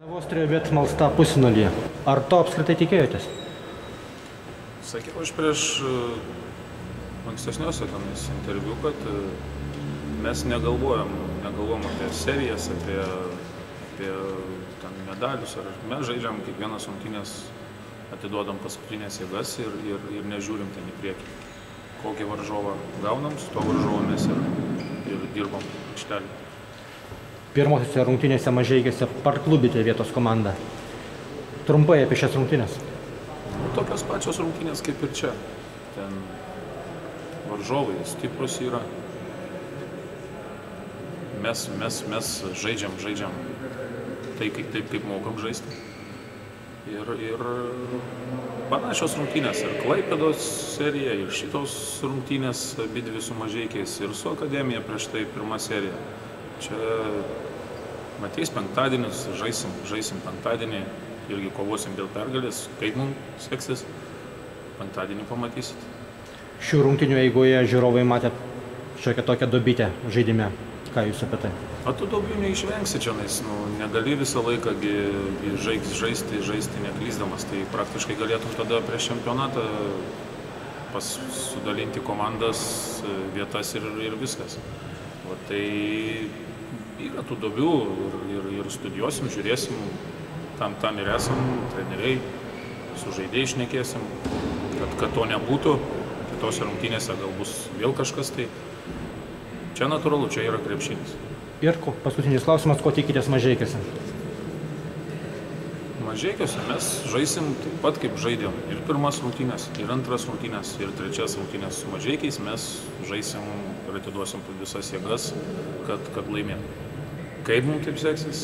Vos turėjo bet Malsta pusfinalyje. Ar to apskritai tikėjotės? Sakiau aš prieš ankstesniuose interviu, kad mes negalvojam apie serijas, apie medalius. Mes žaidžiam kiekvienas rungtynės, atiduodam paskutinės jėgas ir nežiūrim ten į priekį. Kokį varžovą gaunam, su to varžovu mes ir dirbam aikštelėje. Pirmosiose rungtynėse Mažeikiuose parklubite vietos komandą. Trumpai apie šias rungtynės. Tokios pačios rungtynės kaip ir čia. Ten varžovai stiprus yra. Mes žaidžiam taip, kaip mokam žaisti. Ir panašios rungtynės. Ir Klaipėdos serija, ir šitos rungtynės abidvi su Mažeikiais, ir su Akademija prieš tai pirma serija. Čia matys penktadienis, žaisim penktadienį, irgi kovosim dėl pergalės, kaip mums seksis, penktadienį pamatysit. Šių rungtynių eigoje žiūrovai matė šiokią tokią duobytę žaidime. Ką jūs apie tai? O tu duobių neišvengsi čia, negali visą laiką žaisti neklysdamas, tai praktiškai galėtum tada prieš čempionatą sudalinti komandas, vietas ir viskas. O tai yra tų duobių ir studijuosim, žiūrėsim, tam ir esam, treneriai, su žaidėjai šnekėsim, kad to nebūtų, kitose rungtynėse gal bus vėl kažkas, tai čia natūralu, čia yra krepšinis. Ir paskutinis klausimas, ko tikitės Mažeikiuose? Mažeikiuose mes žaisim taip pat, kaip žaidėm. Ir pirmas rungtynės, ir antras rungtynės, ir trečias rungtynės su Mažeikiais mes žaisim ir atiduosim visas jėgas, kad laimėtum. Kaip mums taip seksis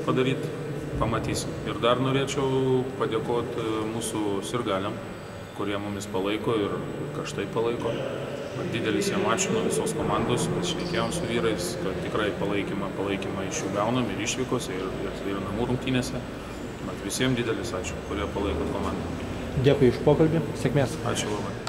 padaryti, pamatysim. Ir dar norėčiau padėkoti mūsų sirgaliam, kurie mumis palaiko ir karštai palaiko. Didelis jiem ačiū nuo visos komandos, mes šnekėjom su vyrais, kad tikrai palaikymą iš jų gaunam ir išvykose, ir namų rungtynėse. Visiems didelis ačiū, kurie palaiko komandą. Dėkui už pokalbį, sėkmės. Ačiū labai.